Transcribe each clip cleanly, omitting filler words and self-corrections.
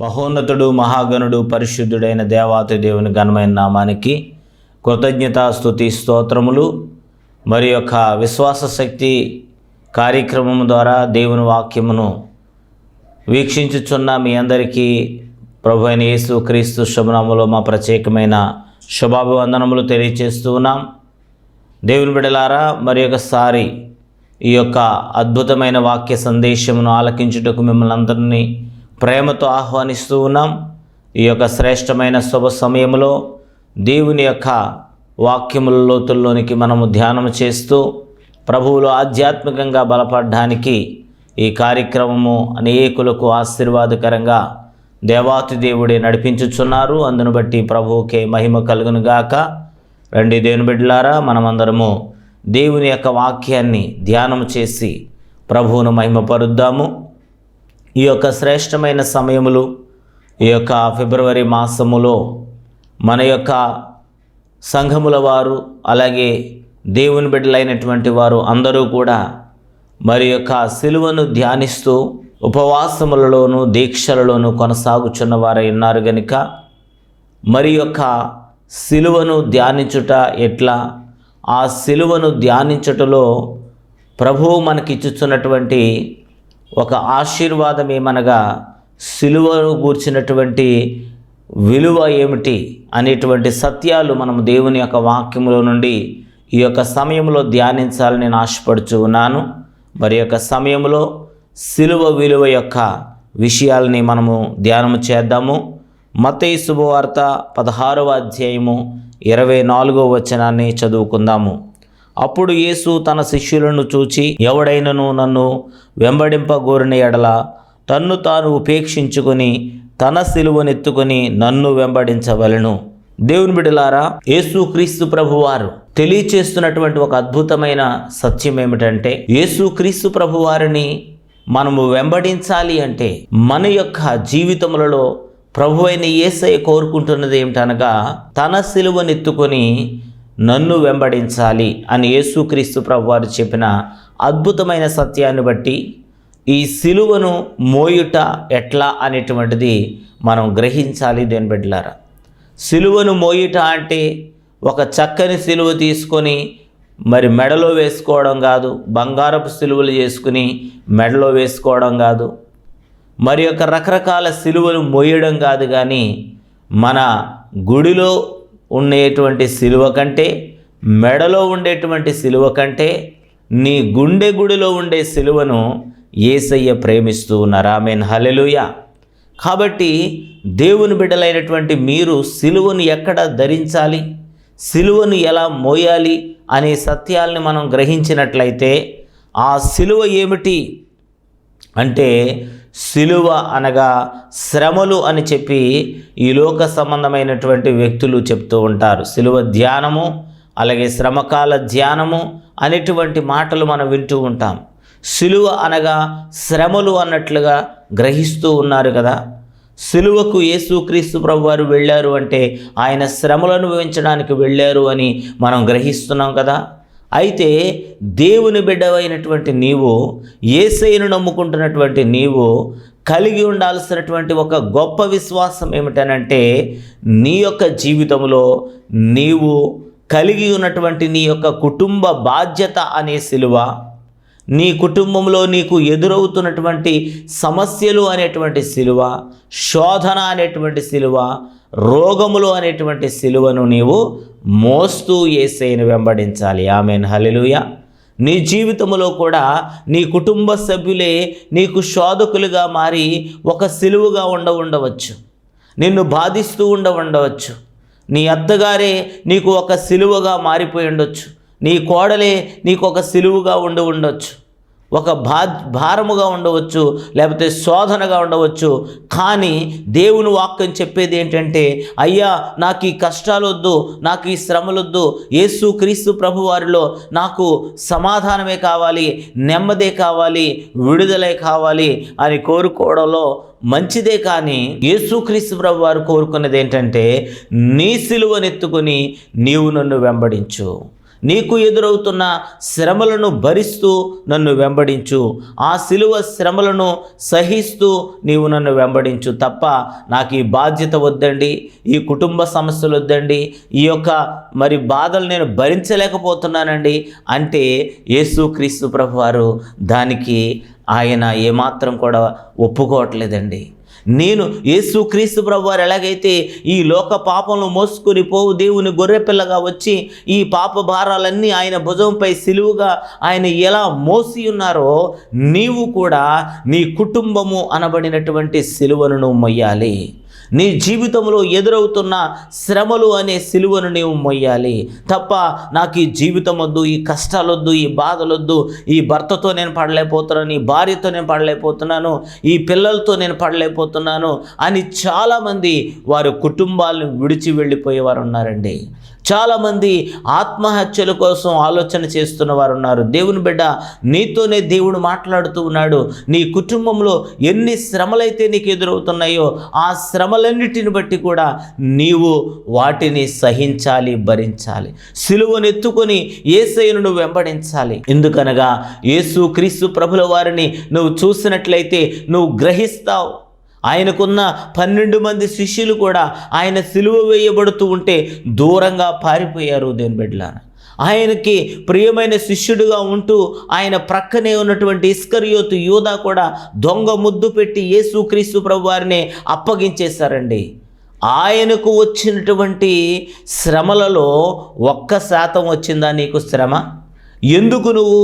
మహోన్నతుడు మహాగణుడు పరిశుద్ధుడైన దేవాతి దేవుని ఘనమైన నామానికి కృతజ్ఞతాస్తుతి స్తోత్రములు. మరి యొక్క విశ్వాస శక్తి కార్యక్రమం ద్వారా దేవుని వాక్యమును వీక్షించుచున్న మీ అందరికీ ప్రభు అయిన యేసు క్రీస్తు శుభనామములో మా ప్రత్యేకమైన శుభాభివందనములు తెలియచేస్తూ ఉన్నాం. దేవుని బిడ్డలారా, మరి ఒకసారి ఈ యొక్క అద్భుతమైన వాక్య సందేశమును ఆలకించుటకు మిమ్మల్ని అందరినీ ప్రేమతో ఆహ్వానిస్తూ ఉన్నాం. ఈ యొక్క శ్రేష్టమైన శుభ సమయంలో దేవుని యొక్క వాక్యముల లోతుల్లోనికి మనము ధ్యానం చేస్తూ ప్రభువులో ఆధ్యాత్మికంగా బలపడడానికి ఈ కార్యక్రమము అనేకులకు ఆశీర్వాదకరంగా దేవాతి దేవుడే నడిపించుచున్నారు. అందును బట్టి ప్రభువుకే మహిమ కలుగును గాక. రండి దేవుని బిడ్డలారా, మనమందరము దేవుని యొక్క వాక్యాన్ని ధ్యానం చేసి ప్రభువును మహిమపరుద్దాము. ఈ యొక్క శ్రేష్టమైన సమయములు, ఈ యొక్క ఫిబ్రవరి మాసములో మన యొక్క సంఘముల వారు, అలాగే దేవుని బిడ్డలైనటువంటి వారు అందరూ కూడా మరి యొక్క సిలువను ధ్యానిస్తూ ఉపవాసములలోను దీక్షలలోను కొనసాగుచున్న వారై ఉన్నారు గనుక మరి యొక్క సిలువను ధ్యానించుట ఎట్లా, ఆ సిలువను ధ్యానించుటలో ప్రభువు మనకిచ్చుచున్నటువంటి ఒక ఆశీర్వాదం ఏమనగా సిలువను గూర్చినటువంటి విలువ ఏమిటి అనేటువంటి సత్యాలు మనం దేవుని యొక్క వాక్యములో నుండి ఈ యొక్క సమయంలో ధ్యానించాలని నేను ఆశపడుచు ఉన్నాను. మరి యొక్క సమయంలో సిలువ విలువ యొక్క విషయాలని మనము ధ్యానము చేద్దాము. మత్తయి శుభవార్త 16వ అధ్యాయము 24వ వచనాన్ని చదువుకుందాము. అప్పుడు యేసు తన శిష్యులను చూచి, ఎవడైనను నన్ను వెంబడింపగోరిన ఎడల తన్ను తాను ఉపేక్షించుకొని తన సిలువనెత్తుకొని నన్ను వెంబడించవలెను. దేవుని బిడ్డలారా, యేసుక్రీస్తు ప్రభువారు తెలియచేస్తున్నటువంటి ఒక అద్భుతమైన సత్యం ఏమిటంటే, యేసుక్రీస్తు ప్రభువారిని మనము వెంబడించాలి అంటే మన యొక్క జీవితములలో ప్రభు అయిన యేసయ్య కోరుకుంటున్నది ఏమిటనగా, తన సిలువనెత్తుకొని నన్ను వెంబడించాలి అని యేసుక్రీస్తు ప్రభువారు చెప్పిన అద్భుతమైన సత్యాన్ని బట్టి ఈ సిలువను మోయుట ఎట్లా అనేటువంటిది మనం గ్రహించాలి. దేని బిడ్డలారా, సిలువను మోయుట అంటే ఒక చక్కని సిలువ తీసుకొని మరి మెడలో వేసుకోవడం కాదు, బంగారపు సిలువలు చేసుకుని మెడలో వేసుకోవడం కాదు, మరి యొక్క రకరకాల సిలువలు మోయడం కాదు. కానీ మన గుడిలో ఉండేటువంటి సిలువ కంటే, మెడలో ఉండేటువంటి సిలువ కంటే నీ గుండె గుడిలో ఉండే సిలువను యేసయ్య ప్రేమిస్తూ ఉన్నారు. ఆమేన్, హల్లెలూయా. కాబట్టి దేవుని బిడ్డలైనటువంటి మీరు సిలువను ఎక్కడ ధరించాలి, సిలువను ఎలా మోయాలి అనే సత్యాల్ని మనం గ్రహించినట్లయితే, ఆ సిలువ ఏమిటి అంటే సిలువ అనగా శ్రమలు అని చెప్పి ఈ లోక సంబంధమైనటువంటి వ్యక్తులు చెప్తూ ఉంటారు. సిలువ ధ్యానము, అలాగే శ్రమకాల ధ్యానము అనేటువంటి మాటలు మనం వింటూ ఉంటాం. సిలువ అనగా శ్రమలు అన్నట్లుగా గ్రహిస్తూ ఉన్నారు కదా. సిలువకు యేసుక్రీస్తు ప్రభువారు వెళ్ళారు అంటే ఆయన శ్రమలను అనుభవించడానికి వెళ్ళారు అని మనం గ్రహిస్తున్నాం కదా. అయితే దేవుని బిడ్డవైనటువంటి నీవు, యేసయ్యను నమ్ముకుంటున్నటువంటి నీవు కలిగి ఉండాల్సినటువంటి ఒక గొప్ప విశ్వాసం ఏమిటనంటే, నీ యొక్క జీవితంలో నీవు కలిగి ఉన్నటువంటి నీ యొక్క కుటుంబ బాధ్యత అనే సిలువ, నీ కుటుంబంలో నీకు ఎదురవుతున్నటువంటి సమస్యలు అనేటువంటి సిలువ, శోధన అనేటువంటి సిలువ, రోగములు అనేటువంటి సిలువను నీవు మోస్తూ యేసయ్యను వెంబడించాలి. ఆమేన్, హల్లెలూయా. నీ జీవితంలో కూడా నీ కుటుంబ సభ్యులే నీకు శోధకులుగా మారి ఒక సిలువగా ఉండవచ్చు, నిన్ను బాధిస్తూ ఉండవచ్చు. నీ అత్తగారే నీకు ఒక సిలువగా మారిపోయి ఉండొచ్చు, నీ కోడలే నీకు ఒక సిలువగా ఉండవచ్చు, ఒక భారముగా ఉండవచ్చు, లేకపోతే శోధనగా ఉండవచ్చు. కానీ దేవుని వాక్యం చెప్పేది ఏంటంటే, అయ్యా నాకు ఈ కష్టాలు వద్దు, నాకు ఈ శ్రమలొద్దు, యేసుక్రీస్తు ప్రభువారిలో నాకు సమాధానమే కావాలి, నెమ్మదే కావాలి, విడుదలే కావాలి అని కోరుకోవడంలో మంచిదే. కానీ యేసుక్రీస్తు ప్రభువారు కోరుకున్నది ఏంటంటే, నీ సిలువనెత్తుకొని నీవు నన్ను వెంబడించు, నీకు ఎదురవుతున్న శ్రమలను భరిస్తూ నన్ను వెంబడించు. ఆ సిలువ శ్రమలను సహిస్తూ నీవు నన్ను వెంబడించు తప్ప నాకు ఈ బాధ్యత వద్దండి, ఈ కుటుంబ సమస్యలు వద్దండి, ఈ యొక్క బాధలు నేను భరించలేకపోతున్నానండి అంటే యేసుక్రీస్తు ప్రభువారు దానికి ఆయన ఏమాత్రం కూడా ఒప్పుకోవట్లేదండి. నేను యేసుక్రీస్తు ప్రభువారు ఎలాగైతే ఈ లోక పాపంలో మోసుకొని పోవు దేవుని గొర్రెపిల్లగా వచ్చి ఈ పాప భారాలన్నీ ఆయన భుజంపై సిలువుగా ఆయన ఎలా మోసి ఉన్నారో, నీవు కూడా నీ కుటుంబము అనబడినటువంటి సిలువను నువ్వు మొయ్యాలి. నీ జీవితంలో ఎదురవుతున్న శ్రమలు అనే సిలువను నీవు మొయ్యాలి తప్ప నాకు ఈ జీవితం వద్దు, ఈ కష్టాలొద్దు, ఈ బాధలొద్దు, ఈ భర్తతో నేను పడలేకపోతున్నాను, ఈ భార్యతో నేను పడలేకపోతున్నాను, ఈ పిల్లలతో నేను పడలేకపోతున్నాను అని చాలామంది వారి కుటుంబాలను విడిచి వెళ్ళిపోయేవారు ఉన్నారండి. చాలామంది ఆత్మహత్యల కోసం ఆలోచన చేస్తున్న వారు ఉన్నారు. దేవుని బిడ్డ, నీతోనే దేవుడు మాట్లాడుతూ ఉన్నాడు. నీ కుటుంబంలో ఎన్ని శ్రమలైతే నీకు ఎదురవుతున్నాయో ఆ శ్రమలన్నిటిని బట్టి కూడా నీవు వాటిని సహించాలి, భరించాలి. సిలువను ఎత్తుకొని యేసయ్యను నువ్వు వెంబడించాలి. ఎందుకనగా యేసుక్రీస్తు ప్రభుల వారిని నువ్వు చూసినట్లయితే నువ్వు గ్రహిస్తావు. ఆయనకున్న 12 మంది శిష్యులు కూడా ఆయన సిలువ వేయబడుతూ ఉంటే దూరంగా పారిపోయారు. దేవుని బిడ్డలారా, ఆయనకి ప్రియమైన శిష్యుడిగా ఉంటూ ఆయన ప్రక్కనే ఉన్నటువంటి ఇస్కరియోతు యూదా కూడా దొంగ ముద్దు పెట్టి యేసుక్రీస్తు ప్రభు వారిని అప్పగించేశారండి. ఆయనకు వచ్చినటువంటి శ్రమలలో 1% వచ్చిందా నీకు శ్రమ? ఎందుకు నువ్వు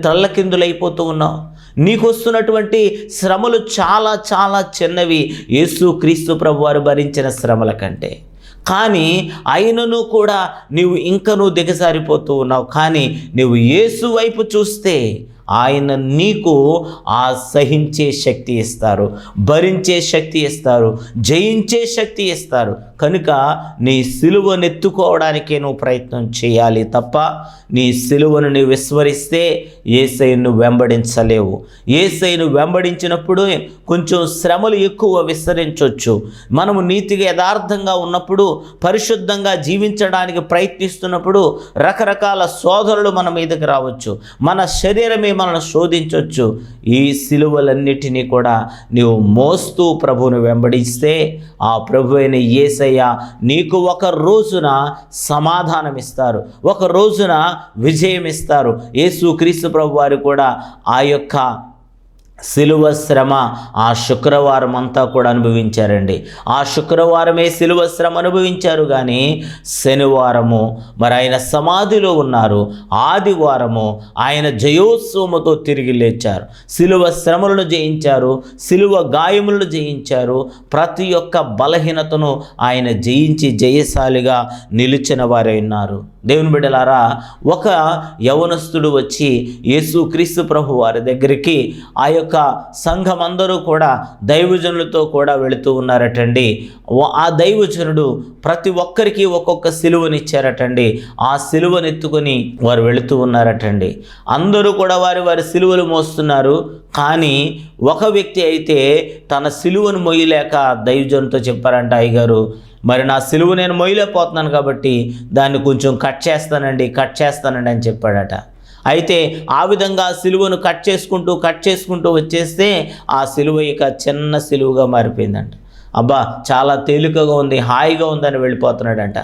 తల్లకిందులైపోతూ ఉన్నావు? నీకు వస్తున్నటువంటి శ్రమలు చాలా చాలా చిన్నవి యేసుక్రీస్తు ప్రభువారు భరించిన శ్రమల కంటే. కానీ అయినను కూడా నువ్వు దిగజారిపోతూ ఉన్నావు. కానీ నువ్వు యేసు వైపు చూస్తే ఆయన నీకు ఆ సహించే శక్తి ఇస్తారు, భరించే శక్తి ఇస్తారు, జయించే శక్తి ఇస్తారు. కనుక నీ సిలువను ఎత్తుకోవడానికే నువ్వు ప్రయత్నం చేయాలి తప్ప నీ సిలువను నువ్వు విస్మరిస్తే యేసయ్యను వెంబడించలేవు. యేసయ్యను వెంబడించినప్పుడు కొంచెం శ్రమలు ఎక్కువ విస్తరించవచ్చు. మనము నీతిగా యథార్థంగా ఉన్నప్పుడు, పరిశుద్ధంగా జీవించడానికి ప్రయత్నిస్తున్నప్పుడు రకరకాల శోధనలు మన మీదకి రావచ్చు. మన శరీరమే మనల్ని శోధించవచ్చు. ఈ సిలువలన్నిటినీ కూడా నీవు మోస్తూ ప్రభువును వెంబడిస్తే ఆ ప్రభు అయిన యేసయ్య నీకు ఒక రోజున సమాధానం ఇస్తారు, ఒక రోజున విజయం ఇస్తారు. యేసుక్రీస్తు ప్రభు వారు కూడా ఆ యొక్క సిలువ శ్రమ ఆ శుక్రవారం అంతా కూడా అనుభవించారండి. ఆ శుక్రవారమే సిలువ శ్రమ అనుభవించారు. కానీ శనివారము ఆయన సమాధిలో ఉన్నారు. ఆదివారము ఆయన జయోత్సవముతో తిరిగి లేచారు. సిలువ శ్రమలను జయించారు, సిలువ గాయములను జయించారు. ప్రతి ఒక్క బలహీనతను ఆయన జయించి జయశాలిగా నిలిచిన వారే ఉన్నారు. దేవుని బిడ్డలారా, ఒక యవనస్తుడు వచ్చి యేసుక్రీస్తు ప్రభు వారి దగ్గరికి ఆ యొక్క సంఘం అందరూ కూడా దైవజనులతో కూడా వెళుతూ ఉన్నారటండి. ఆ దైవజనుడు ప్రతి ఒక్కరికి ఒక్కొక్క సిలువనిచ్చారటండి. ఆ సిలువను ఎత్తుకొని వారు వెళుతూ ఉన్నారటండి. అందరూ కూడా వారి సిలువలు మోస్తున్నారు. కానీ ఒక వ్యక్తి అయితే తన సిలువను మొయ్యలేక దైవజనుతో చెప్పారంట, అయ్యగారు నా సిలువ నేను మొయ్యలేకపోతున్నాను కాబట్టి దాన్ని కొంచెం కట్ చేస్తానండి అని చెప్పాడట. అయితే ఆ విధంగా సిలువను కట్ చేసుకుంటూ వచ్చేస్తే ఆ సిలువ ఇక చిన్న సిలువగా మారిపోయిందంట. అబ్బా చాలా తేలికగా ఉంది, హాయిగా ఉందని వెళ్ళిపోతున్నాడంట.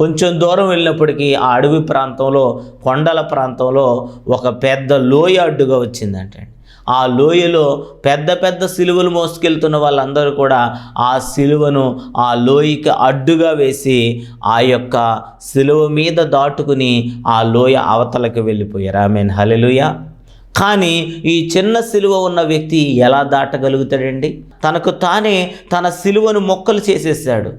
కొంచెం దూరం వెళ్ళినప్పటికీ ఆ అడవి ప్రాంతంలో, కొండల ప్రాంతంలో ఒక పెద్ద లోయ అడ్డుగా వచ్చిందంట. ఆ లోయలో పెద్ద పెద్ద సిలువలు మోసుకెళ్తున్న వాళ్ళందరూ కూడా ఆ సిలువను ఆ లోయకి అడ్డుగా వేసి ఆ యొక్క సిలువ మీద దాటుకుని ఆ లోయ అవతలకు వెళ్ళిపోయారు. ఆమేన్, హల్లెలూయా. కానీ ఈ చిన్న సిలువ ఉన్న వ్యక్తి ఎలా దాటగలుగుతాడండి? తనకు తానే తన సిలువను మొక్కలు చేసేసాడు.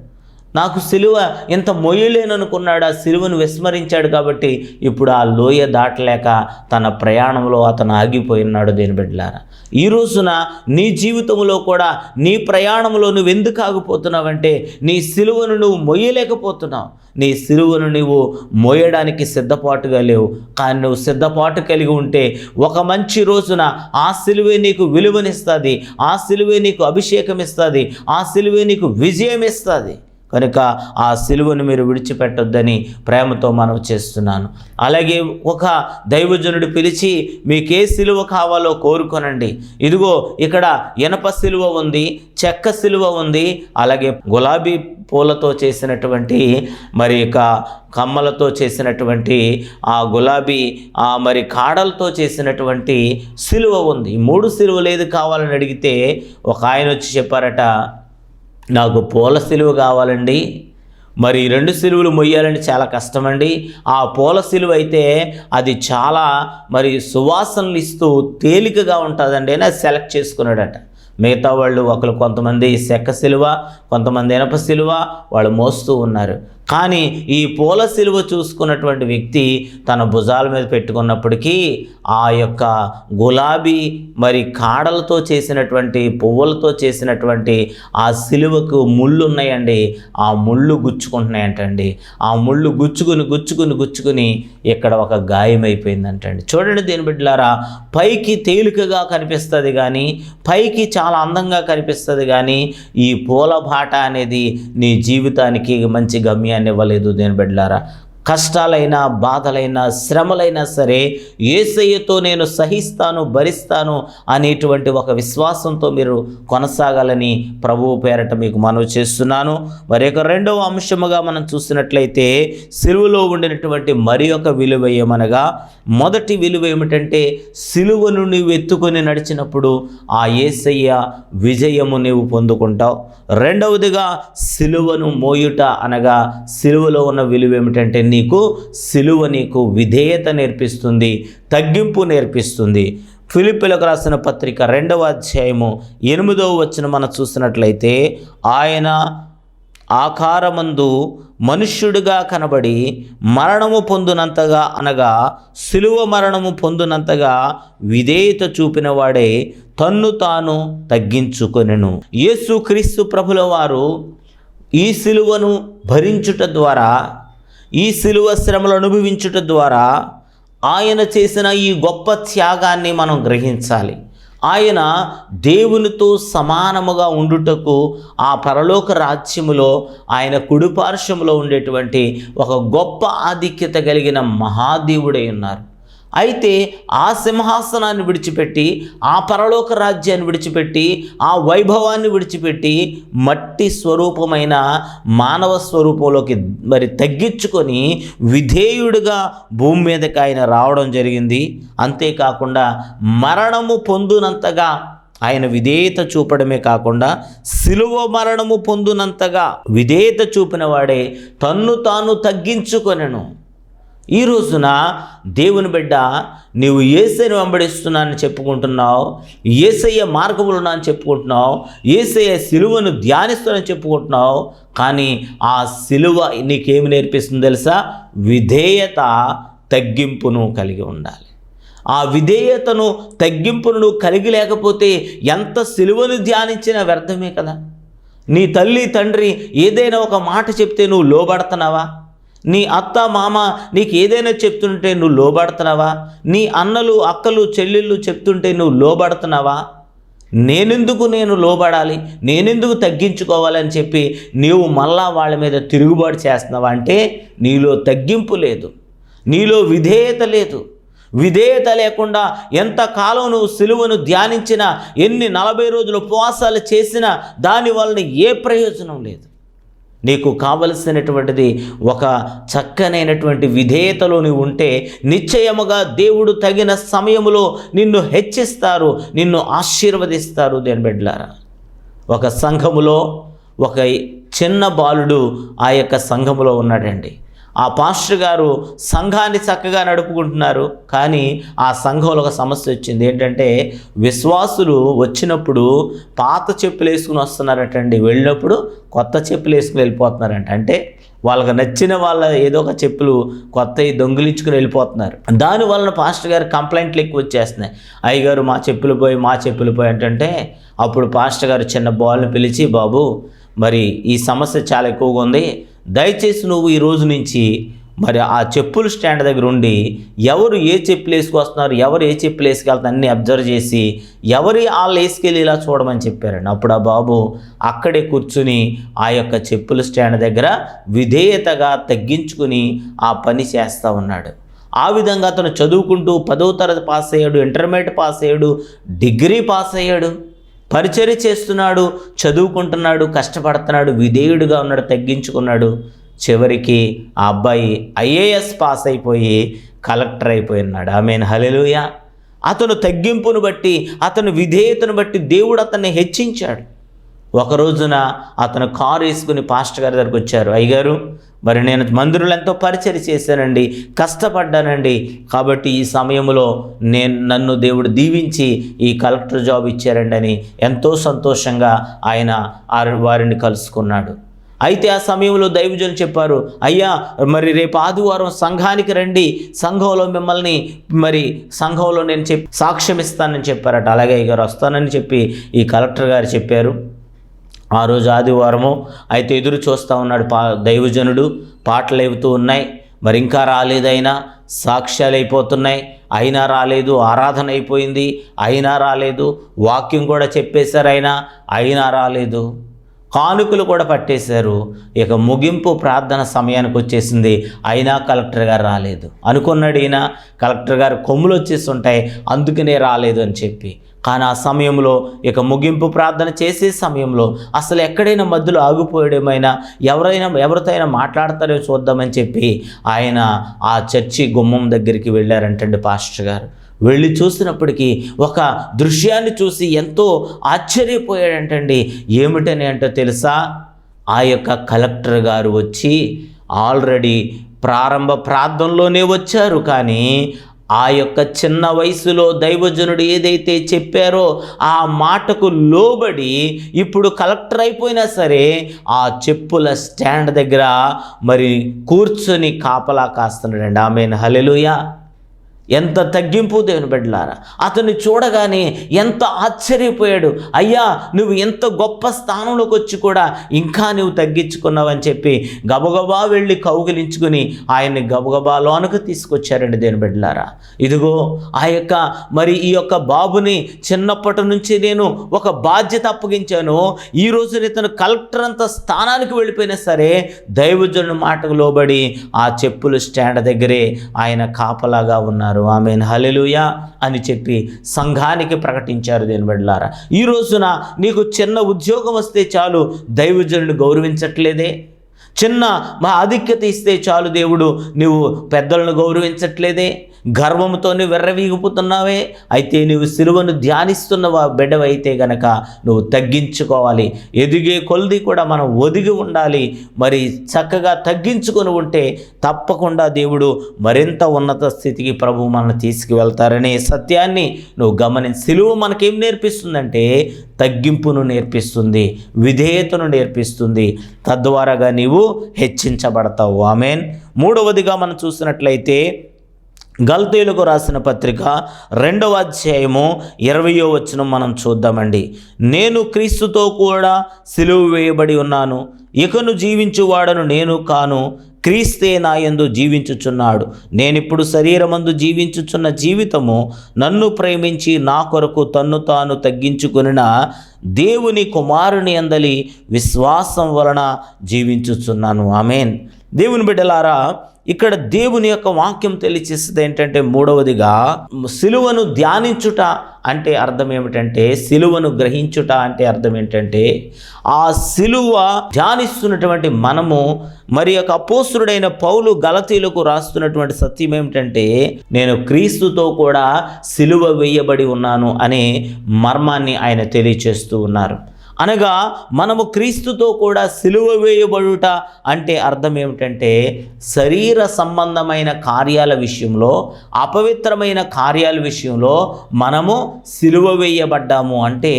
నాకు సిలువ ఇంత మొయ్యలేననుకున్నాడు, ఆ సిలువను విస్మరించాడు. కాబట్టి ఇప్పుడు ఆ లోయ దాటలేక తన ప్రయాణంలో అతను ఆగిపోయినాడు. దేని బిడ్డలారా, ఈ రోజున నీ జీవితంలో కూడా నీ ప్రయాణంలో నువ్వు ఎందుకు ఆగిపోతున్నావంటే నీ సిలువను నువ్వు మొయ్యలేకపోతున్నావు. నీ సిలువను నువ్వు మోయడానికి సిద్ధపాటుగా లేవు. కానీ నువ్వు సిద్ధపాటు కలిగి ఉంటే ఒక మంచి రోజున ఆ సిలువే నీకు విలువనిస్తుంది, ఆ సిలువే నీకు అభిషేకం ఇస్తుంది, ఆ సిలువే నీకు విజయం ఇస్తుంది. కనుక ఆ సిలువను మీరు విడిచిపెట్టొద్దని ప్రేమతో మనవి చేస్తున్నాను. అలాగే ఒక దైవజనుడు పిలిచి మీకు ఏ సిలువ కావాలో కోరుకొనండి. ఇదిగో ఇక్కడ ఇనప సిలువ ఉంది, చెక్క సిలువ ఉంది, అలాగే గులాబీ పూలతో చేసినటువంటి మరి కమ్మలతో చేసినటువంటి ఆ గులాబీ మరి కాడలతో చేసినటువంటి సిలువ ఉంది. ఈ 3 సిలువలు ఏది కావాలని అడిగితే ఒక ఆయన వచ్చి చెప్పారట, నాకు పూల సిలువ కావాలండి, మరి 2 సిలువలు మొయ్యాలని చాలా కష్టమండి. ఆ పూల సిలువ అయితే అది చాలా మరి సువాసనలు ఇస్తూ తేలికగా ఉంటుందండి అని అది సెలెక్ట్ చేసుకున్నాడట. మిగతా వాళ్ళు కొంతమంది చెక్క సిలువ, కొంతమంది ఇనప సిలువ వాళ్ళు మోస్తూ ఉన్నారు. కానీ ఈ పూల సిలువ చూసుకున్నటువంటి వ్యక్తి తన భుజాల మీద పెట్టుకున్నప్పటికీ ఆ యొక్క గులాబీ మరి కాడలతో చేసినటువంటి పువ్వులతో చేసినటువంటి ఆ సిలువకు ముళ్ళు ఉన్నాయండి. ఆ ముళ్ళు గుచ్చుకుంటున్నాయంటండి. ఆ ముళ్ళు గుచ్చుకుని ఇక్కడ ఒక గాయమైపోయిందంటండి. చూడండి దీని బిడ్డలారా, పైకి తేలికగా కనిపిస్తుంది కానీ, పైకి చాలా అందంగా కనిపిస్తుంది కానీ, ఈ పూల బాట అనేది నీ జీవితానికి మంచి గమ్యాన్ని ఇవ్వలేదు. దేని బిడ్డలారా, కష్టాలైనా బాధలైనా శ్రమలైనా సరే యేసయ్యతో నేను సహిస్తాను, భరిస్తాను అనేటువంటి ఒక విశ్వాసంతో మీరు కొనసాగాలని ప్రభువు పేరట మీకు మనవి చేస్తున్నాను. మరి రెండవ అంశముగా మనం చూసినట్లయితే సిలువలో ఉండినటువంటి మరి ఒక విలువ ఏమనగా, మొదటి విలువ ఏమిటంటే సిలువను నీవు ఎత్తుకొని నడిచినప్పుడు ఆ యేసయ్య విజయము నీవు పొందుకుంటావు. రెండవదిగా సిలువను మోయుట అనగా సిలువలో ఉన్న విలువ ఏమిటంటే సిలువ నీకు విధేయత నేర్పిస్తుంది, తగ్గింపు నేర్పిస్తుంది. ఫిలిప్పీలకు రాసిన పత్రిక 2వ అధ్యాయము 8వ వచనం మనం చూసినట్లయితే, ఆయన ఆకారమందు మనుష్యుడిగా కనబడి మరణము పొందునంతగా అనగా సిలువ మరణము పొందునంతగా విధేయత చూపిన వాడే తన్ను తాను తగ్గించుకొనెను. యేసుక్రీస్తు ప్రభుల వారు ఈ సిలువను భరించుట ద్వారా, ఈ సిలువ శ్రమలు అనుభవించుట ద్వారా ఆయన చేసిన ఈ గొప్ప త్యాగాన్ని మనం గ్రహించాలి. ఆయన దేవునితో సమానముగా ఉండుటకు ఆ పరలోక రాజ్యములో ఆయన కుడిపార్శ్వములో ఉండేటువంటి ఒక గొప్ప ఆధిక్యత కలిగిన మహాదేవుడై ఉన్నారు. అయితే ఆ సింహాసనాన్ని విడిచిపెట్టి, ఆ పరలోక రాజ్యాన్ని విడిచిపెట్టి, ఆ వైభవాన్ని విడిచిపెట్టి మట్టి స్వరూపమైన మానవ స్వరూపంలోకి మరి తగ్గించుకొని విధేయుడిగా భూమి మీదకి ఆయన రావడం జరిగింది. అంతేకాకుండా మరణము పొందునంతగా ఆయన విధేయత చూపడమే కాకుండా సిలువ మరణము పొందునంతగా విధేయత చూపిన వాడే తన్ను తాను తగ్గించుకొనెను. ఈ రోజున దేవుని బిడ్డ, నీవు యేసయ్యను వెంబడిస్తున్నానని చెప్పుకుంటున్నావు, యేసయ్య మార్గములు అని చెప్పుకుంటున్నావు, యేసయ్య సిలువను ధ్యానిస్తానని చెప్పుకుంటున్నావు. కానీ ఆ సిలువ నీకేమి నేర్పిస్తుంది తెలుసా? విధేయత, తగ్గింపును కలిగి ఉండాలి. ఆ విధేయతను, తగ్గింపును నువ్వు కలిగి లేకపోతే ఎంత సిలువను ధ్యానించినా వ్యర్థమే కదా. నీ తల్లి తండ్రి ఏదైనా ఒక మాట చెప్తే నువ్వు లోబడుతున్నావా? నీ అత్త మామ నీకు ఏదైనా చెప్తుంటే నువ్వు లోబడుతున్నావా? నీ అన్నలు అక్కలు చెల్లెళ్ళు చెప్తుంటే నువ్వు లోబడుతున్నావా? నేను లోబడాలి, నేనెందుకు తగ్గించుకోవాలని చెప్పి నీవు మళ్ళా వాళ్ళ మీద తిరుగుబాటు చేస్తున్నావా అంటే నీలో తగ్గింపు లేదు, నీలో విధేయత లేదు. విధేయత లేకుండా ఎంతకాలం నువ్వు సిలువను ధ్యానించినా, ఎన్ని 40 రోజులు ఉపవాసాలు చేసినా దాని వలన ఏ ప్రయోజనం లేదు. నీకు కావలసినటువంటిది ఒక చక్కనైనటువంటి విధేయతలో నీవు ఉంటే నిశ్చయముగా దేవుడు తగిన సమయములో నిన్ను హెచ్చిస్తారు, నిన్ను ఆశీర్వదిస్తారు. దేని బిడ్డలారా, ఒక సంఘములో ఒక చిన్న బాలుడు ఆ యొక్క సంఘములో ఉన్నాడండి. ఆ పాస్టర్ గారు సంఘాన్ని చక్కగా నడుపుకుంటున్నారు. కానీ ఆ సంఘంలో ఒక సమస్య వచ్చింది. ఏంటంటే విశ్వాసులు వచ్చినప్పుడు పాత చెప్పులు వేసుకుని వస్తున్నారటండి, వెళ్ళినప్పుడు కొత్త చెప్పులు వేసుకుని వెళ్ళిపోతున్నారంట. అంటే వాళ్ళకి నచ్చిన వాళ్ళ ఏదో ఒక చెప్పులు కొత్తవి దొంగిలించుకుని వెళ్ళిపోతున్నారు. దానివలన పాస్టర్ గారు కంప్లైంట్లు ఎక్కువ వచ్చేస్తున్నాయి. అయ్యగారు మా చెప్పులు పోయి అంటే అప్పుడు పాస్టర్ గారు చిన్న బాల్ని పిలిచి, బాబు మరి ఈ సమస్య చాలా ఎక్కువగా ఉంది, దయచేసి నువ్వు ఈ రోజు నుంచి మరి ఆ చెప్పుల స్టాండ్ దగ్గర ఉండి ఎవరు ఏ చెప్పులు వేసుకొస్తున్నారు, ఎవరు ఏ చెప్పులు వేసుకెళ్తారు అన్నీ అబ్జర్వ్ చేసి ఎవరి వాళ్ళు వేసుకెళ్ళి ఇలా చూడమని చెప్పారండి. అప్పుడు ఆ బాబు అక్కడే కూర్చుని ఆ యొక్క చెప్పుల స్టాండ్ దగ్గర విధేయతగా తగ్గించుకుని ఆ పని చేస్తూ ఉన్నాడు. ఆ విధంగా అతను చదువుకుంటూ 10వ తరగతి పాస్ అయ్యాడు, ఇంటర్మీడియట్ పాస్ అయ్యాడు, డిగ్రీ పాస్ అయ్యాడు, పరిచర్య చేస్తున్నాడు, చదువుకుంటున్నాడు, కష్టపడుతున్నాడు, విధేయుడిగా ఉన్నాడు, తగ్గించుకున్నాడు. చివరికి ఆ అబ్బాయి ఐఏఎస్ పాస్ అయిపోయి కలెక్టర్ అయిపోయినాడు. ఆమేన్, హల్లెలూయా. అతను తగ్గింపును బట్టి, అతను విధేయతను బట్టి దేవుడు అతన్ని హెచ్చించాడు. ఒక రోజున అతను కారు వేసుకుని పాస్టర్ గారి దగ్గరికి వచ్చారు. అయ్యగారు, మరి నేను మందిరంలో ఎంతో పరిచర్య చేశానండి, కష్టపడ్డానండి, కాబట్టి ఈ సమయంలో నన్ను దేవుడు దీవించి ఈ కలెక్టర్ జాబ్ ఇచ్చారండి అని ఎంతో సంతోషంగా ఆయన వారిని కలుసుకున్నాడు. అయితే ఆ సమయంలో దైవజనులు చెప్పారు, అయ్యా మరి రేపు ఆదివారం సంఘానికి రండి, సంఘంలో మిమ్మల్ని మరి సంఘంలో నేను సాక్ష్యం ఇస్తానని చెప్పారట. అలాగే అయ్యగారు వస్తానని చెప్పి ఈ కలెక్టర్ గారు చెప్పారు. ఆ రోజు ఆదివారము. అయితే ఎదురు చూస్తూ ఉన్నాడు దైవజనుడు. పాటలు అవుతూ ఉన్నాయి, మరి ఇంకా రాలేదైనా, సాక్ష్యాలు అయిపోతున్నాయి, అయినా రాలేదు. ఆరాధన అయిపోయింది, అయినా రాలేదు. వాక్యం కూడా చెప్పేశారు, అయినా రాలేదు. కానుకలు కూడా పట్టేశారు. ఇక ముగింపు ప్రార్థన సమయానికి వచ్చేసింది, అయినా కలెక్టర్ గారు రాలేదు. అనుకున్నాడు ఈయన, కలెక్టర్ గారు కొమ్ములు వచ్చేసి ఉంటాయి అందుకనే రాలేదు అని చెప్పి. కానీ ఆ సమయంలో ఇక ముగింపు ప్రార్థన చేసే సమయంలో అసలు ఎక్కడైనా మధ్యలో ఆగిపోయాడేమైనా, ఎవరితో అయినా మాట్లాడతారో చూద్దామని చెప్పి ఆయన ఆ చర్చి గుమ్మం దగ్గరికి వెళ్ళారంటండి పాస్టర్ గారు. వెళ్ళి చూసినప్పటికీ ఒక దృశ్యాన్ని చూసి ఎంతో ఆశ్చర్యపోయాడంటండి. ఏమిటని అంటే తెలుసా, ఆ యొక్క కలెక్టర్ గారు వచ్చి ఆల్రెడీ ప్రారంభ ప్రార్థనలోనే వచ్చారు, కానీ ఆ యొక్క చిన్న వయసులో దైవజనుడు ఏదైతే చెప్పారో ఆ మాటకు లోబడి ఇప్పుడు కలెక్టర్ అయిపోయినా సరే ఆ చెప్పుల స్టాండ్ దగ్గర మరి కూర్చొని కాపలా కాస్తున్నాడండి. ఆమేన్, హల్లెలూయా. ఎంత తగ్గింపు దేవుని బిడ్డలారా. అతన్ని చూడగానే ఎంత ఆశ్చర్యపోయాడు. అయ్యా, నువ్వు ఎంత గొప్ప స్థానంలోకి వచ్చి కూడా ఇంకా నువ్వు తగ్గించుకున్నావని చెప్పి గబగబా వెళ్ళి కౌగిలించుకుని ఆయన్ని గబగబా లోనకు తీసుకొచ్చారండి దేవుని బిడ్డలారా. ఇదిగో ఈ యొక్క బాబుని చిన్నప్పటి నుంచి నేను ఒక బాధ్యత అప్పగించాను. ఈ రోజు ఇతను కలెక్టర్ అంత స్థానానికి వెళ్ళిపోయినా సరే దైవజనుడి మాటకు లోబడి ఆ చెప్పుల స్టాండ్ దగ్గరే ఆయన కాపలాగా ఉన్నారు. ఆమేన్, హల్లెలూయా అని చెప్పి సంఘానికి ప్రకటించారు దేవుని బిడ్డలారా. ఈ రోజున నీకు చిన్న ఉద్యోగం వస్తే చాలు దైవజనుడిని గౌరవించట్లేదే, చిన్న ఆధిక్యత ఇస్తే చాలు దేవుడు నువ్వు పెద్దలను గౌరవించట్లేదే, గర్వంతోనే వెర్రవీగిపోతున్నావే. అయితే నువ్వు సిలువను ధ్యానిస్తున్న బిడ్డవైతే గనక నువ్వు తగ్గించుకోవాలి. ఎదిగే కొలది కూడా మనం ఒదిగి ఉండాలి. మరి చక్కగా తగ్గించుకొని ఉంటే తప్పకుండా దేవుడు మరింత ఉన్నత స్థితికి ప్రభువు మనల్ని తీసుకువెళ్తారనే సత్యాన్ని నువ్వు గమనించి, సిలువ మనకేం నేర్పిస్తుందంటే తగ్గింపును నేర్పిస్తుంది, విధేయతను నేర్పిస్తుంది. తద్వారాగా నీవు హెచ్చించబడతావు. ఆమేన్. మూడవదిగా మనం చూసినట్లయితే గల్తీయులకు రాసిన పత్రిక 2వ అధ్యాయము 20వ వచనం మనం చూద్దామండి. నేను క్రీస్తుతో కూడా సిలువ వేయబడి ఉన్నాను, ఇకను జీవించువాడను నేను కాను, క్రీస్తే నా యందు జీవించుచున్నాడు. నేనిప్పుడు శరీరమందు జీవించుచున్న జీవితము నన్ను ప్రేమించి నా కొరకు తన్ను తాను తగ్గించుకొనిన దేవుని కుమారుని యందలి విశ్వాసం వలన జీవించుచున్నాను. ఆమేన్. దేవుని బిడ్డలారా, ఇక్కడ దేవుని యొక్క వాక్యం తెలియచేస్తుంది ఏంటంటే, మూడవదిగా సిలువను ధ్యానించుట అంటే అర్థం ఏమిటంటే, సిలువను గ్రహించుట అంటే అర్థం ఏంటంటే, ఆ సిలువ ధ్యానిస్తున్నటువంటి మనము మరి యొక్క అపోస్తలుడైన పౌలు గలతీయులకు రాస్తున్నటువంటి సత్యం ఏమిటంటే, నేను క్రీస్తుతో కూడా సిలువ వేయబడి ఉన్నాను అనే మర్మాన్ని ఆయన తెలియచేస్తూ ఉన్నారు. అనగా మనము క్రీస్తుతో కూడా సిలువ వేయబడుట అంటే అర్థం ఏమిటంటే, శరీర సంబంధమైన కార్యాల విషయంలో, అపవిత్రమైన కార్యాల విషయంలో మనము సిలువ వేయబడ్డాము. అంటే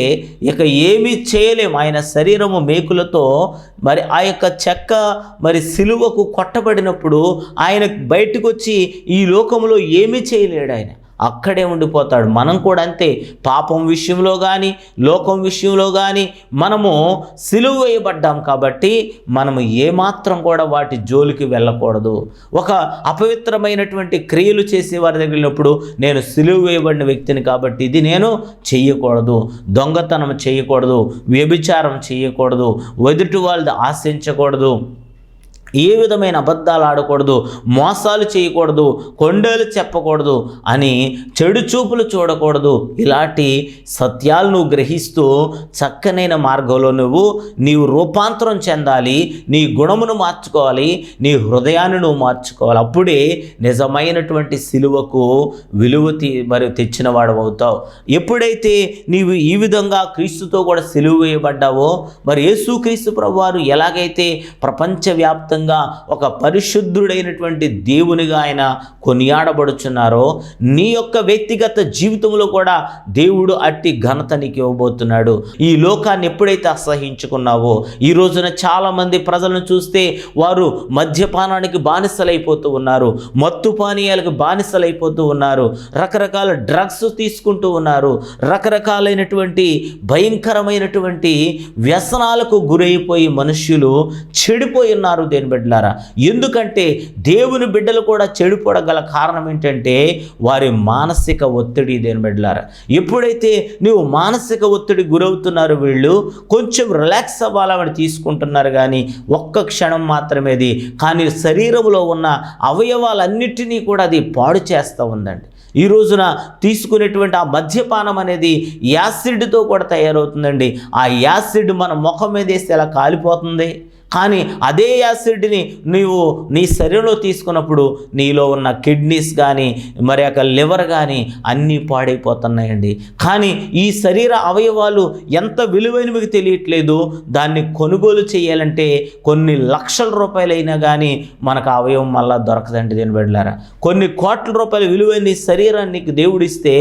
ఇక ఏమీ చేయలేము. ఆయన శరీరము మేకులతో మరి ఆ యొక్క చెక్క మరి సిలువకు కొట్టబడినప్పుడు ఆయన బయటకు వచ్చి ఈ లోకంలో ఏమీ చేయలేడు. అక్కడే ఉండిపోతాడు. మనం కూడా అంతే. పాపం విషయంలో కానీ లోకం విషయంలో కానీ మనము సిలువ వేయబడ్డాం కాబట్టి మనము ఏమాత్రం కూడా వాటి జోలికి వెళ్ళకూడదు. ఒక అపవిత్రమైనటువంటి క్రియలు చేసే వారి దగ్గర వెళ్ళినప్పుడు నేను సిలువ వేయబడిన వ్యక్తిని కాబట్టి ఇది నేను చెయ్యకూడదు, దొంగతనం చేయకూడదు, వ్యభిచారం చేయకూడదు, ఎదుటి వాళ్ళది ఆశించకూడదు, ఏ విధమైన అబద్ధాలు ఆడకూడదు, మోసాలు చేయకూడదు, కొండలు చెప్పకూడదు, అని చెడు చూపులు చూడకూడదు. ఇలాంటి సత్యాలు నువ్వు గ్రహిస్తూ చక్కనైన మార్గంలో నీవు రూపాంతరం చెందాలి. నీ గుణమును మార్చుకోవాలి, నీ హృదయాన్ని నువ్వు మార్చుకోవాలి. అప్పుడే నిజమైనటువంటి సిలువకు విలువ తెచ్చిన వాడు అవుతావు. ఎప్పుడైతే నీవు ఈ విధంగా క్రీస్తుతో కూడా సిలువ వేయబడ్డావో, మరి యేసుక్రీస్తు ప్రభువారు ఎలాగైతే ప్రపంచవ్యాప్తంగా ఒక పరిశుద్ధుడైనటువంటి దేవునిగా ఆయన కొనియాడబడుచున్నారో, నీ యొక్క వ్యక్తిగత జీవితంలో కూడా దేవుడు అట్టి ఘనత నీకు ఇవ్వబోతున్నాడు. ఈ లోకాన్ని ఎప్పుడైతే అసహించుకున్నావో, ఈ రోజున చాలామంది ప్రజలను చూస్తే వారు మద్యపానానికి బానిసలైపోతూ ఉన్నారు, మత్తు పానీయాలకు బానిసలైపోతూ ఉన్నారు, రకరకాల డ్రగ్స్ తీసుకుంటూ ఉన్నారు, రకరకాలైనటువంటి భయంకరమైనటువంటి వ్యసనాలకు గురైపోయి మనుష్యులు చెడిపోయి ఉన్నారు. దేని బిడ్డలారా, ఎందుకంటే దేవుని బిడ్డలు కూడా చెడిపోవడం కారణం ఏంటంటే వారి మానసిక ఒత్తిడి. దేని బిడ్డలారా, ఎప్పుడైతే నువ్వు మానసిక ఒత్తిడి గురవుతున్నారు, వీళ్ళు కొంచెం రిలాక్స్ అవ్వాలని తీసుకుంటున్నారు, కానీ ఒక్క క్షణం మాత్రమేది, కానీ శరీరంలో ఉన్న అవయవాలన్నిటినీ కూడా అది పాడు చేస్తూ ఉందండి. ఈ రోజున తీసుకునేటువంటి ఆ మద్యపానం అనేది యాసిడ్తో కూడా తయారవుతుందండి. ఆ యాసిడ్ మన ముఖం మీద వేస్తే ఎలా కాలిపోతుంది, కానీ అదే యాసిడ్ని నీవు నీ శరీరంలో తీసుకున్నప్పుడు నీలో ఉన్న కిడ్నీస్ కానీ మరి యొక్క లివర్ కానీ అన్నీ పాడైపోతున్నాయండి. కానీ ఈ శరీర అవయవాలు ఎంత విలువైనవి తెలియట్లేదు. దాన్ని కొనుగోలు చేయాలంటే కొన్ని లక్షల రూపాయలైనా కానీ మనకు అవయవం మళ్ళా దొరకదండి. దీని బిడ్డలారా, కొన్ని కోట్ల రూపాయల విలువైన శరీరాన్ని దేవుడిస్తే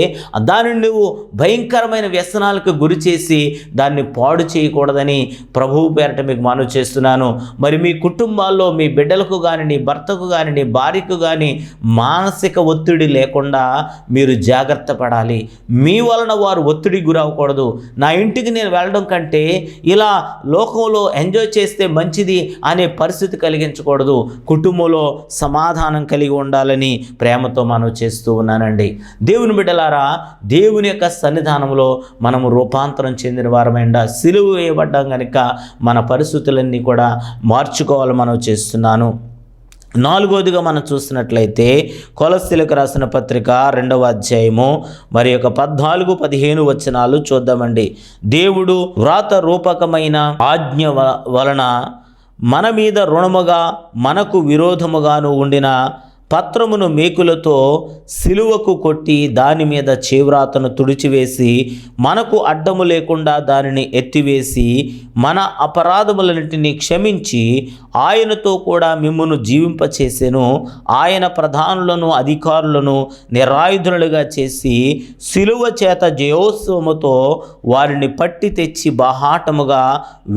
దానిని నువ్వు భయంకరమైన వ్యసనాలకు గురి చేసి దాన్ని పాడు చేయకూడదని ప్రభువు పేరట మీకు మనవి చేస్తున్నాను. మరి మీ కుటుంబాల్లో మీ బిడ్డలకు కానీ, నీ భర్తకు కానీ, నీ భార్యకు కానీ మానసిక ఒత్తిడి లేకుండా మీరు జాగ్రత్త పడాలి. మీ వలన వారు ఒత్తిడి గురవకూడదు. నా ఇంటికి నేను వెళ్ళడం కంటే ఇలా లోకంలో ఎంజాయ్ చేస్తే మంచిది అనే పరిస్థితి కలిగించకూడదు. కుటుంబంలో సమాధానం కలిగి ఉండాలని ప్రేమతో మనం చేస్తూ ఉన్నానండి. దేవుని బిడ్డలారా, దేవుని యొక్క సన్నిధానంలో మనము రూపాంతరం చెందిన వారమైందా, సిలువ వేయబడ్డాం కనుక మన పరిస్థితులన్నీ కూడా మార్చుకోవాలి మనం చేస్తున్నాను. నాలుగోదిగా మనం చూసినట్లయితే కొలస్సీలకు రాసిన పత్రిక 2వ అధ్యాయము మరి 14-15 వచనాలు చూద్దామండి. దేవుడు వ్రాత రూపకమైన ఆజ్ఞ వలన మన మీద రుణముగా మనకు విరోధముగాను ఉండిన పత్రమును మేకులతో సిలువకు కొట్టి దాని మీద చేవ్రాతను తుడిచివేసి మనకు అడ్డము లేకుండా దానిని ఎత్తివేసి మన అపరాధములన్నింటినీ క్షమించి ఆయనతో కూడా మిమ్మును జీవింపచేసెను. ఆయన ప్రధానులను అధికారులను నిరాయుధులుగా చేసి సిలువ చేత జయోత్సవముతో వారిని పట్టి తెచ్చి బాహాటముగా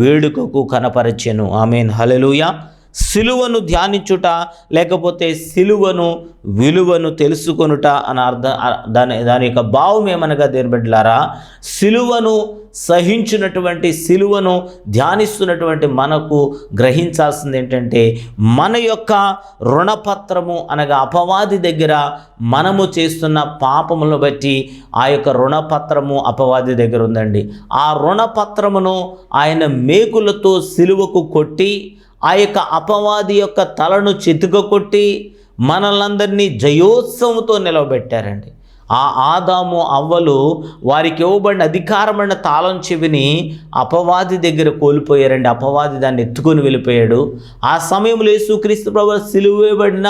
వేడుకకు కనపరచెను. ఆమేన్, హల్లెలూయా. సిలువను ధ్యానించుట లేకపోతే సిలువను విలువను తెలుసుకొనుట అని అర్థం. దాని యొక్క భావం ఏమనగా దేని బిడ్డలారా, సిలువను సహించినటువంటి, సిలువను ధ్యానిస్తున్నటువంటి మనకు గ్రహించాల్సింది ఏంటంటే, మన యొక్క రుణపత్రము అనగా అపవాది దగ్గర మనము చేస్తున్న పాపములను బట్టి ఆ యొక్క రుణపత్రము అపవాది దగ్గర ఉందండి. ఆ రుణపత్రమును ఆయన మేకులతో సిలువకు కొట్టి ఆ యొక్క అపవాది యొక్క తలను చితుకొట్టి మనలందరినీ జయోత్సవంతో నిలవబెట్టారండి. ఆ ఆదాము అవ్వలు వారికి ఇవ్వబడిన అధికారమైన తాళం చెవిని అపవాది దగ్గర కోల్పోయారండి. అపవాది దాన్ని ఎత్తుకొని వెళ్ళిపోయాడు. ఆ సమయంలో యేసుక్రీస్తు ప్రభువు సిలువ వేయబడిన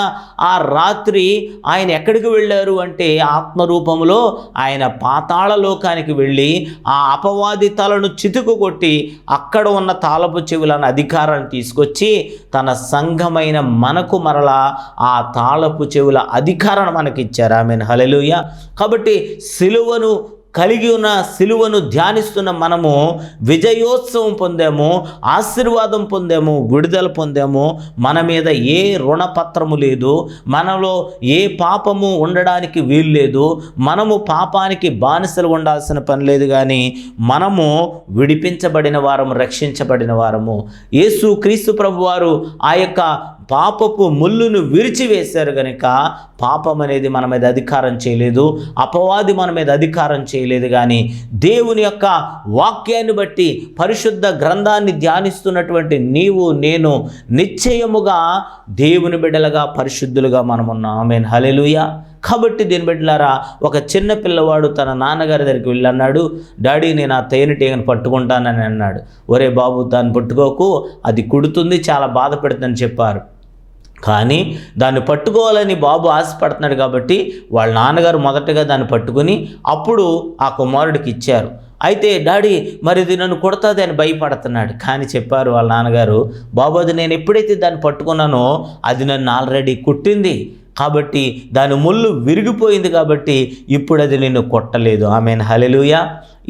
ఆ రాత్రి ఆయన ఎక్కడికి వెళ్ళారు అంటే, ఆత్మరూపంలో ఆయన పాతాళ లోకానికి వెళ్ళి ఆ అపవాది తలను చితుకు కొట్టి అక్కడ ఉన్న తాళపు చెవులను అధికారాన్ని తీసుకొచ్చి తన సంఘమైన మనకు మరలా ఆ తాళపు చెవుల అధికారాన్ని మనకి ఇచ్చారు. ఆమేన్, హల్లెలూయా. కాబట్టి సిలువను కలిగి ఉన్న సిలువను ధ్యానిస్తున్న మనము విజయోత్సవం పొందాము, ఆశీర్వాదం పొందాము, విడుదల పొందాము. మన మీద ఏ రుణపత్రము లేదు, మనలో ఏ పాపము ఉండడానికి వీలు లేదు, మనము పాపానికి బానిసలు ఉండాల్సిన పని లేదు. కానీ మనము విడిపించబడిన వారము, రక్షించబడిన వారము. యేసు క్రీస్తు ప్రభు వారు ఆ యొక్క పాపపు ముళ్ళును విరిచివేశారు కనుక పాపం అనేది మన మీద అధికారం చేయలేదు, అపవాది మన మీద అధికారం చేయలేదు. కానీ దేవుని యొక్క వాక్యాన్ని బట్టి, పరిశుద్ధ గ్రంథాన్ని ధ్యానిస్తున్నటువంటి నీవు నేను నిశ్చయముగా దేవుని బిడ్డలుగా, పరిశుద్ధులుగా మనమున్నాం. ఆమేన్, హల్లెలూయా. కాబట్టి దీని బిడ్డలారా, ఒక చిన్న పిల్లవాడు తన నాన్నగారి దగ్గరికి వెళ్ళి అన్నాడు, డాడీ నేను ఆ తేనెటీగను పట్టుకుంటానని అన్నాడు. ఒరే బాబు, దాన్ని పట్టుకోకు, అది కుడుతుంది, చాలా బాధ పెడుతుందని చెప్పారు. కానీ దాన్ని పట్టుకోవాలని బాబు ఆశపడుతున్నాడు కాబట్టి వాళ్ళ నాన్నగారు మొదటగా దాన్ని పట్టుకుని అప్పుడు ఆ కుమారుడికి ఇచ్చారు. అయితే డాడీ మరి ఇది నన్ను కొడతాది అని భయపడుతున్నాడు. కానీ చెప్పారు వాళ్ళ నాన్నగారు, బాబు అది నేను ఎప్పుడైతే దాన్ని పట్టుకున్నానో అది నన్ను ఆల్రెడీ కుట్టింది, కాబట్టి దాని ముళ్ళు విరిగిపోయింది, కాబట్టి ఇప్పుడు అది నిన్ను కొట్టలేదు. ఆమేన్, హల్లెలూయా.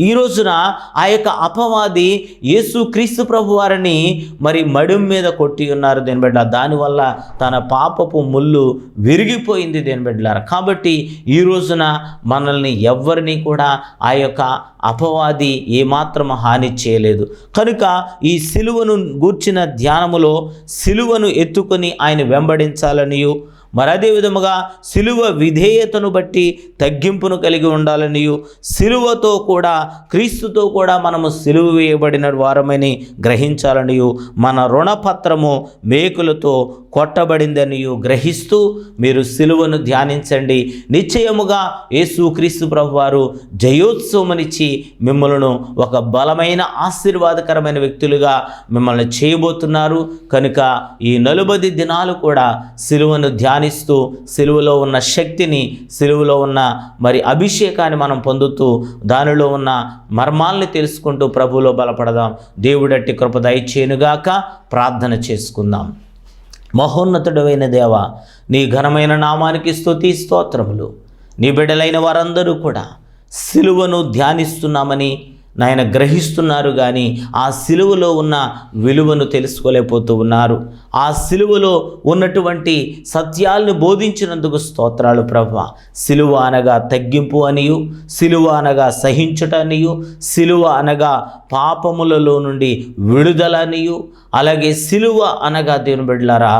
ఈ రోజున ఆ యొక్క అపవాది యేసు క్రీస్తు ప్రభు వారిని మరి మడిం మీద కొట్టి ఉన్నారు దేని బిడ్డ. దానివల్ల తన పాపపు ముళ్ళు విరిగిపోయింది దేని బిడ్డలారా. కాబట్టి ఈ రోజున మనల్ని ఎవ్వరిని కూడా ఆ యొక్క అపవాది ఏమాత్రం హాని చేయలేదు. కనుక ఈ సిలువను గూర్చిన ధ్యానములో సిలువను ఎత్తుకొని ఆయన వెంబడించాలనియు, మరి అదే విధముగా సిలువ విధేయతను బట్టి తగ్గింపును కలిగి ఉండాలనియు, సిలువతో కూడా క్రీస్తుతో కూడా మనము సిలువ వేయబడిన వారమని గ్రహించాలనియు, మన రుణపత్రము మేకులతో కొట్టబడిందనియు గ్రహిస్తూ మీరు సిలువను ధ్యానించండి. నిశ్చయముగా యేసు క్రీస్తు ప్రభు వారు జయోత్సవమనిచ్చి మిమ్మల్ని ఒక బలమైన ఆశీర్వాదకరమైన వ్యక్తులుగా మిమ్మల్ని చేయబోతున్నారు. కనుక ఈ 40 దినాలు కూడా సిలువను ధ్యానిస్తూ సిలువలో ఉన్న శక్తిని, సిలువలో ఉన్న మరి అభిషేకాన్ని మనం పొందుతూ దానిలో ఉన్న మర్మాల్ని తెలుసుకుంటూ ప్రభువులో బలపడదాం. దేవుడట్టి కృప దయచేయునుగాక. ప్రార్థన చేసుకుందాం. మహోన్నతుడైన దేవా, నీ ఘనమైన నామానికి స్తుతి స్తోత్రములు. నీ బిడ్డలైన వారందరూ కూడా సిలువను ధ్యానిస్తున్నామని నాయన గ్రహిస్తున్నారు, కానీ ఆ సిలువలో ఉన్న విలువను తెలుసుకోలేకపోతూ ఉన్నారు. ఆ సిలువలో ఉన్నటువంటి సత్యాలను బోధించినందుకు స్తోత్రాలు ప్రభువా. సిలువ అనగా తగ్గింపు అనియు, సిలువ అనగా సహించుట అనియు, సిలువ అనగా పాపములలో నుండి విడుదల అనియు, అలాగే సిలువ అనగా దేవుని బిడ్డలారా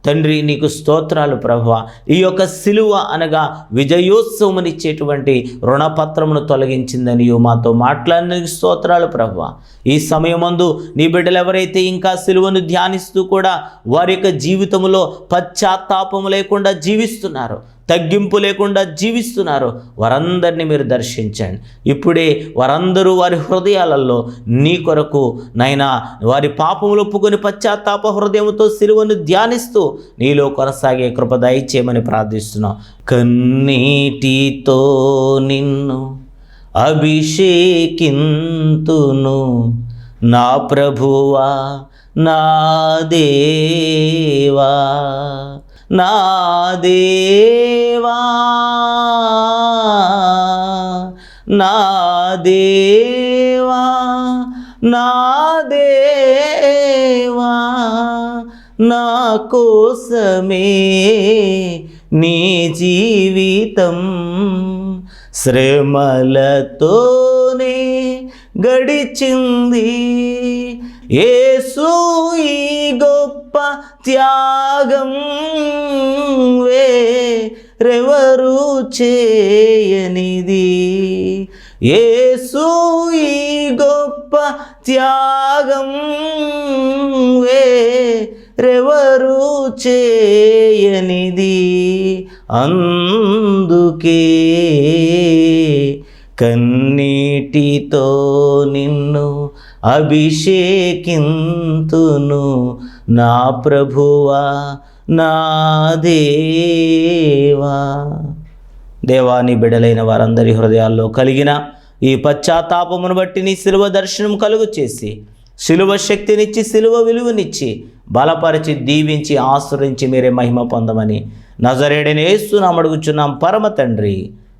తండ్రి నీకు స్తోత్రాలు ప్రభువా. ఈ యొక్క సిలువ అనగా విజయోత్సవమునిచ్చేటువంటి రుణపత్రమును తొలగించిందనియు మాతో మాట్లాడిన స్తోత్రాలు ప్రభువా. ఈ సమయమందు నీ బిడ్డలు ఎవరైతే ఇంకా సిలువను ధ్యానిస్తూ కూడా వారి యొక్క జీవితంలో పశ్చాత్తాపము లేకుండా జీవిస్తున్నారు, తగ్గింపు లేకుండా జీవిస్తున్నారు, వారందరినీ మీరు దర్శించండి. ఇప్పుడే వారందరూ వారి హృదయాలలో నీ కొరకు నైనా వారి పాపములు ఒప్పుకొని పశ్చాత్తాప హృదయంతో సిలువను ధ్యానిస్తూ నీలో కొనసాగే కృప దయచేయమని ప్రార్థిస్తున్నాం. కన్నీటితో నిన్ను అభిషేకింతును నా ప్రభువా, నా దేవా, నా దేవా, నా దేవా, నా దేవా, నా కోసమే నీ జీవితం శ్రమలతోనే గడిచింది. యేసు ఈ గొప్ప త్యాగం వేరెవరు చేయనిది. యేసు ఈ గొప్ప త్యాగం వేరెవరు చేయనిది. అందుకే కన్నీటితో నిన్ను అభిషేకింతును నా ప్రభువా, నా దేవా. దేవా, నీ బిడ్డలైన వారందరి హృదయాల్లో కలిగిన ఈ పశ్చాత్తాపమును బట్టి నీ సిలువ దర్శనం కలుగు చేసి, సిలువ శక్తినిచ్చి, సిలువ విలువనిచ్చి, బలపరిచి, దీవించి, ఆశ్రయించి మీరే మహిమ పొందమని నజరేయుడైన యేసు నామమున అడుగుచున్నాం పరమ తండ్రి,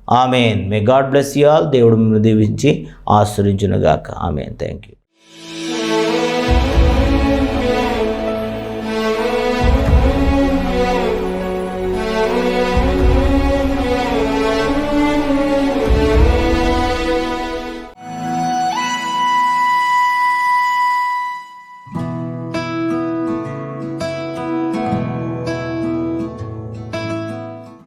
amen. May God bless you all. దేవుడు మిమ్మల్ని దీవించి ఆశీర్వదించునుగాక. ఆమెన్. Thank you.